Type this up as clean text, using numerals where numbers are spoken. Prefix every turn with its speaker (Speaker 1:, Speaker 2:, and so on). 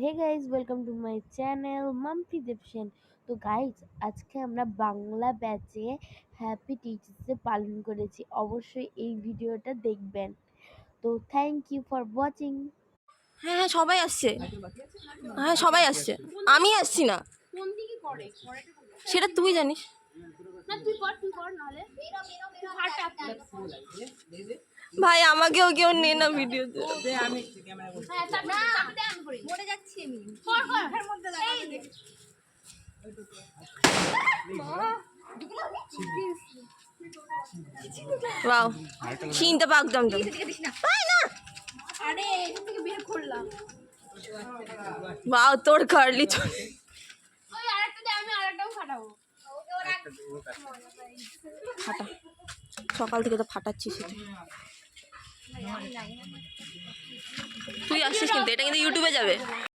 Speaker 1: Hey guys, welcome to my channel Mampi Debsen. তো guys, আজকে আমরা বাংলা ব্যাচে হ্যাপি টিচার্স ডে পালন করেছি। অবশ্যই এই ভিডিওটা দেখবেন। তো থ্যাংক ইউ ফর ওয়াচিং।
Speaker 2: হ্যাঁ হ্যাঁ সবাই আসছে, হ্যাঁ সবাই আসছে, আমি আসছি না। সেটা তুই জানিস ভাই, আমাকেও কেউ নে না ভিডিওতে। ওয়াও, চিনতে পারতাম তো। ওয়াও, তোর কার্লি ফাটা, সকাল থেকে তো ফাটাচ্ছিস। তুই আসছিস কিন্তু এটা কিন্তু ইউটিউবে যাবে।